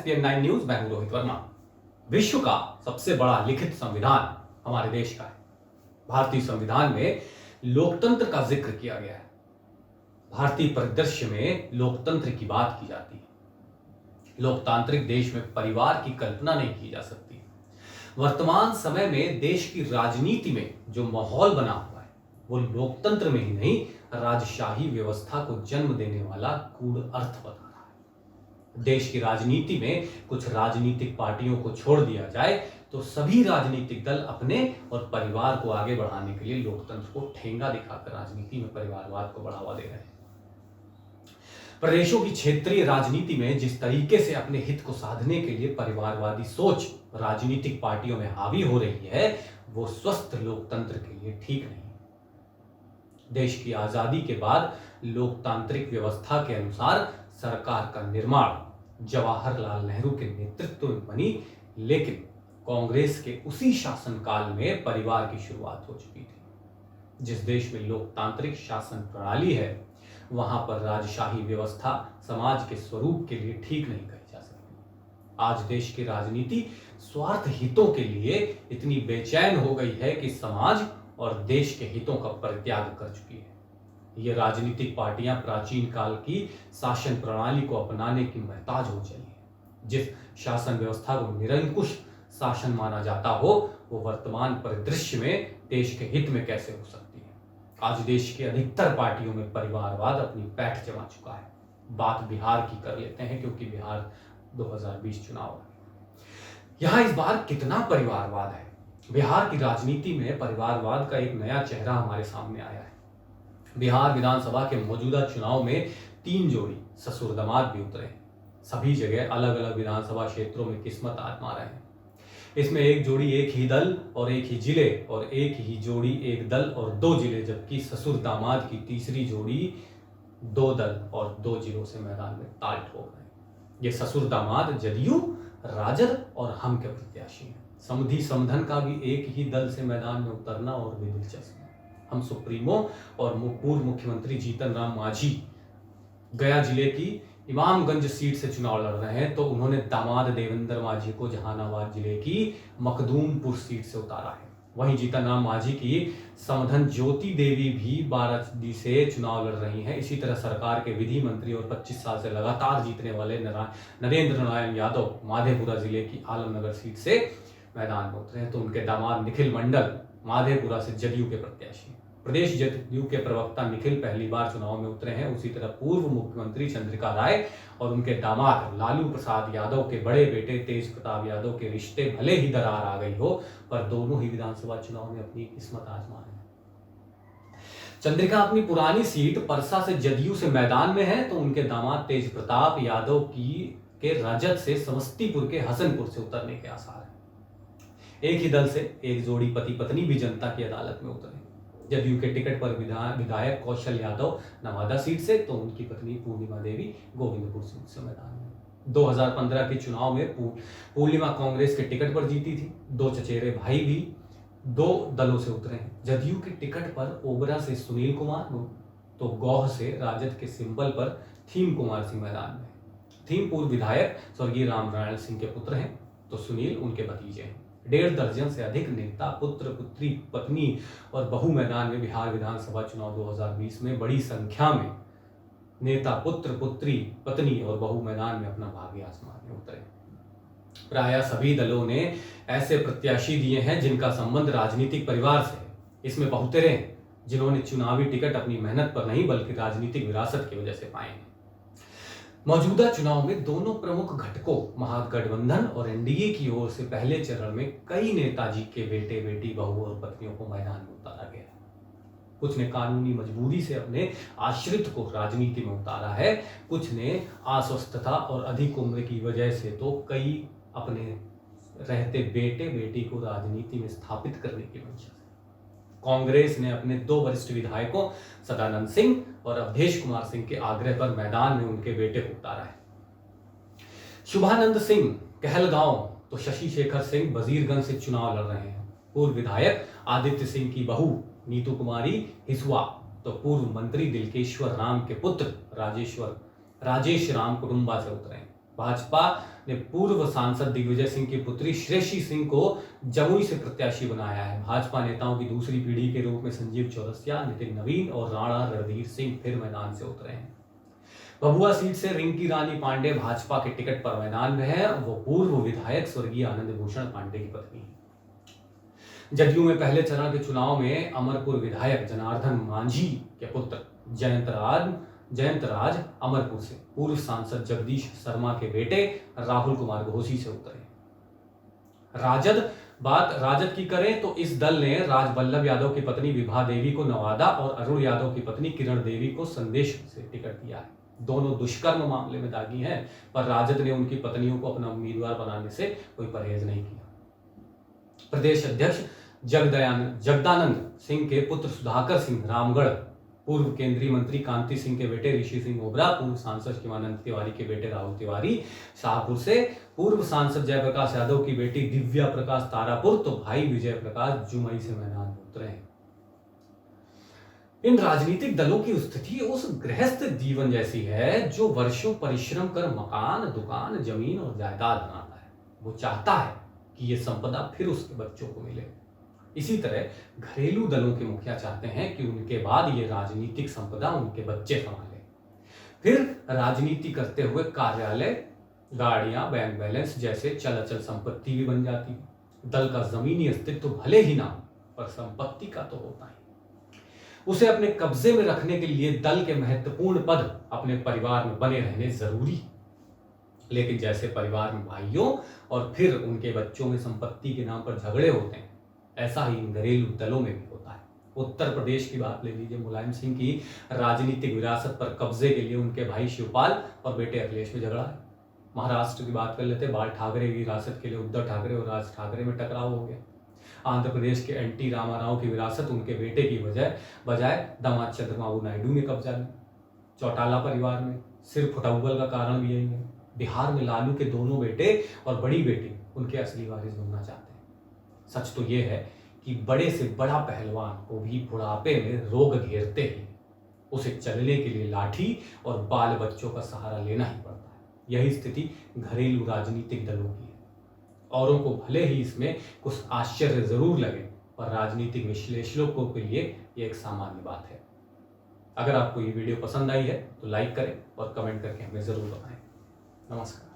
ESPN 9 news, मैं हूं रोहित वर्मा। विश्व का सबसे बड़ा लिखित संविधान हमारे देश का है। भारतीय संविधान में लोकतंत्र का जिक्र किया गया है। भारतीय परिदृश्य में लोकतंत्र की बात की जाती है। लोकतांत्रिक देश में परिवार की कल्पना नहीं की जा सकती। वर्तमान समय में देश की राजनीति में जो माहौल बना हुआ है वो लोकतंत्र में ही नहीं, राजशाही व्यवस्था को जन्म देने वाला गूढ़ अर्थ बता रहा है। देश की राजनीति में कुछ राजनीतिक पार्टियों को छोड़ दिया जाए तो सभी राजनीतिक दल अपने और परिवार को आगे बढ़ाने के लिए लोकतंत्र को ठेंगा दिखाकर राजनीति में परिवारवाद को बढ़ावा दे रहे हैं। प्रदेशों की क्षेत्रीय राजनीति में जिस तरीके से अपने हित को साधने के लिए परिवारवादी सोच राजनीतिक पार्टियों में हावी हो रही है, वो स्वस्थ लोकतंत्र के लिए ठीक नहीं। देश की आजादी के बाद लोकतांत्रिक व्यवस्था के अनुसार सरकार का निर्माण जवाहरलाल नेहरू के नेतृत्व में बनी, लेकिन कांग्रेस के उसी शासनकाल में परिवार की शुरुआत हो चुकी थी। जिस देश में लोकतांत्रिक शासन प्रणाली है वहां पर राजशाही व्यवस्था समाज के स्वरूप के लिए ठीक नहीं कही जा सकती। आज देश की राजनीति स्वार्थ हितों के लिए इतनी बेचैन हो गई है कि समाज और देश के हितों का परित्याग कर चुकी है। ये राजनीतिक पार्टियां प्राचीन काल की शासन प्रणाली को अपनाने की मोहताज हो चली है। जिस शासन व्यवस्था को निरंकुश शासन माना जाता हो वो वर्तमान परिदृश्य में देश के हित में कैसे हो सकती है। आज देश की अधिकतर पार्टियों में परिवारवाद अपनी पैठ जमा चुका है। बात बिहार की कर लेते हैं क्योंकि बिहार 2020 चुनाव है। यहां इस बार कितना परिवारवाद है। बिहार की राजनीति में परिवारवाद का एक नया चेहरा हमारे सामने आया है। बिहार विधानसभा के मौजूदा चुनाव में 3 जोड़ी ससुर दामाद भी उतरे हैं। सभी जगह अलग अलग विधानसभा क्षेत्रों में किस्मत आजमा रहे हैं। इसमें एक जोड़ी एक ही दल और एक ही जिले, और एक ही जोड़ी एक दल और 2 जिले, जबकि ससुर दामाद की तीसरी जोड़ी 2 दल और 2 जिलों से मैदान में ताल ठोक रहे हैं। ये ससुर दामाद जदयू, राजद और हम के प्रत्याशी हैं। समधि समधन का भी एक ही दल से मैदान में उतरना और भी दिलचस्प है। हम सुप्रीमो और पूर्व मुख्यमंत्री जीतन राम मांझी गया जिले की इमामगंज सीट से चुनाव लड़ रहे हैं, तो उन्होंने दामाद देवेंद्र मांझी को जहानाबाद जिले की मखदूमपुर सीट से उतारा है। वहीं जीतन राम मांझी की समधन ज्योति देवी भी बारासिद्धि से चुनाव लड़ रही हैं। इसी तरह सरकार के विधि मंत्री और 25 साल से लगातार जीतने वाले नरेंद्र नारायण यादव माधेपुरा जिले की आलमनगर सीट से मैदान में उतरे हैं, तो उनके दामाद निखिल मंडल माधेपुरा से जदयू के प्रत्याशी। प्रदेश जदयू के प्रवक्ता निखिल पहली बार चुनाव में उतरे हैं। उसी तरह पूर्व मुख्यमंत्री चंद्रिका राय और उनके दामाद लालू प्रसाद यादव के बड़े बेटे तेज प्रताप यादव के रिश्ते भले ही दरार आ गई हो, पर दोनों ही विधानसभा चुनाव में अपनी किस्मत आजमा रहे हैं। चंद्रिका अपनी पुरानी सीट परसा से जदयू से मैदान में है, तो उनके दामाद तेज प्रताप यादव के राजद से समस्तीपुर के हसनपुर से उतरने के आसार हैं। एक ही दल से एक जोड़ी पति पत्नी भी जनता की अदालत में उतरे। जदयू के टिकट पर विधायक कौशल यादव नवादा सीट से, तो उनकी पत्नी पूर्णिमा देवी गोविंदपुर सीट से मैदान में। 2015 के चुनाव में पूर्णिमा कांग्रेस के टिकट पर जीती थी। 2 चचेरे भाई भी 2 दलों से उतरे हैं। जदयू के टिकट पर ओबरा से सुनील कुमार, तो गौह से राजद के सिंबल पर थीम कुमार सिंह मैदान में। थीम पूर्व विधायक स्वर्गीय रामनारायण सिंह के पुत्र हैं, तो सुनील उनके भतीजे हैं। 1.5 दर्जन से अधिक नेता, पुत्र, पुत्री, पत्नी और बहू मैदान में बिहार विधानसभा चुनाव 2020 में बड़ी संख्या में नेता, पुत्र, पुत्री, पत्नी और बहू मैदान में अपना भाग्य आजमाने उतरे। प्रायः सभी दलों ने ऐसे प्रत्याशी दिए हैं जिनका संबंध राजनीतिक परिवार से है। इसमें बहुतेरे हैं जिन्होंने चुनावी टिकट अपनी मेहनत पर नहीं बल्कि राजनीतिक विरासत की वजह से पाए हैं। मौजूदा चुनाव में दोनों प्रमुख घटकों महागठबंधन और एनडीए की ओर से पहले चरण में कई नेताजी के बेटे, बेटी, बहू और पत्नियों को मैदान में उतारा गया। कुछ ने कानूनी मजबूरी से अपने आश्रित को राजनीति में उतारा है, कुछ ने अस्वस्थता और अधिक उम्र की वजह से, तो कई अपने रहते बेटे, बेटी को राजनीति में स्थापित करने की मंशा। कांग्रेस ने अपने 2 वरिष्ठ विधायकों सदानंद सिंह और अवधेश कुमार सिंह के आग्रह पर मैदान में उनके बेटे को उतारा है। शुभानंद सिंह कहलगांव, तो शशि शेखर सिंह वजीरगंज से चुनाव लड़ रहे हैं। पूर्व विधायक आदित्य सिंह की बहू नीतू कुमारी हिसुआ, तो पूर्व मंत्री दिलकेश्वर राम के पुत्र राजेश राम कुटुंबा से उतरे हैं। भाजपा ने पूर्व सांसद दिग्विजय सिंह की पुत्री श्रेयसी सिंह को जमुई से प्रत्याशी बनाया है। भाजपा नेताओं की दूसरी पीढ़ी के रूप में संजीव चौरसिया, नितिन नवीन और राणा रणधीर सिंह फिर मैदान से उतरे हैं। भभुआ सीट से रिंकी रानी पांडे भाजपा के टिकट पर मैदान में है। वो पूर्व विधायक स्वर्गीय आनंद भूषण पांडे की पत्नी है। जदयू में पहले चरण के चुनाव में अमरपुर विधायक जनार्दन मांझी के पुत्र जयंत राज अमरपुर से पूर्व सांसद जगदीश शर्मा के बेटे राहुल कुमार घोसी से उतरे। राजद की करें तो इस दल ने राजवल्लभ यादव की पत्नी विभा देवी को नवादा और अरुण यादव की पत्नी किरण देवी को संदेश से टिकट दिया है। दोनों दुष्कर्म मामले में दागी हैं, पर राजद ने उनकी पत्नियों को अपना उम्मीदवार बनाने से कोई परहेज नहीं किया। प्रदेश अध्यक्ष जगदानंद सिंह के पुत्र सुधाकर सिंह रामगढ़, पूर्व केंद्रीय मंत्री कांति सिंह के बेटे ऋषि सिंह ओबरा, पूर्व सांसद शिवानंद तिवारी के बेटे राहुल तिवारी शाहपुर से, पूर्व सांसद जयप्रकाश यादव की बेटी दिव्या प्रकाश तारापुर, तो भाई विजय प्रकाश जुमई से मैदान में उतरे हैं। इन राजनीतिक दलों की स्थिति उस गृहस्थ जीवन जैसी है जो वर्षों परिश्रम कर मकान, दुकान, जमीन और जायदाद बनाता है। वो चाहता है कि ये संपदा फिर उसके बच्चों को मिले। इसी तरह घरेलू दलों के मुखिया चाहते हैं कि उनके बाद ये राजनीतिक संपदा उनके बच्चे संभाले। फिर राजनीति करते हुए कार्यालय, गाड़ियां, बैंक बैलेंस जैसे चल अचल संपत्ति भी बन जाती है। दल का जमीनी अस्तित्व भले ही ना हो, पर संपत्ति का तो होता ही। उसे अपने कब्जे में रखने के लिए दल के महत्वपूर्ण पद अपने परिवार में बने रहने जरूरी है। लेकिन जैसे परिवार में भाइयों और फिर उनके बच्चों में संपत्ति के नाम पर झगड़े होते हैं, ऐसा ही इन घरेलू दलों में भी होता है। उत्तर प्रदेश की बात ले लीजिए। मुलायम सिंह की राजनीतिक विरासत पर कब्जे के लिए उनके भाई शिवपाल और बेटे अखिलेश में झगड़ा है। महाराष्ट्र की बात कर लेते, बाल ठाकरे की विरासत के लिए उद्धव ठाकरे और राज ठाकरे में टकराव हो गया। आंध्र प्रदेश के एनटी रामाराव की विरासत उनके बेटे की बजाय दामाद चंद्रबाबू नायडू ने कब्जा लिया। चौटाला परिवार में सिर फुटौल का कारण भी यही है। बिहार में लालू के दोनों बेटे और बड़ी बेटी उनके असली वारिस बनना चाहते हैं। सच तो यह है कि बड़े से बड़ा पहलवान को भी बुढ़ापे में रोग घेरते ही उसे चलने के लिए लाठी और बाल बच्चों का सहारा लेना ही पड़ता है। यही स्थिति घरेलू राजनीतिक दलों की है। औरों को भले ही इसमें कुछ आश्चर्य जरूर लगे, पर राजनीतिक विश्लेषकों के लिए यह एक सामान्य बात है। अगर आपको ये वीडियो पसंद आई है तो लाइक करें और कमेंट करके हमें जरूर बताएं। नमस्कार।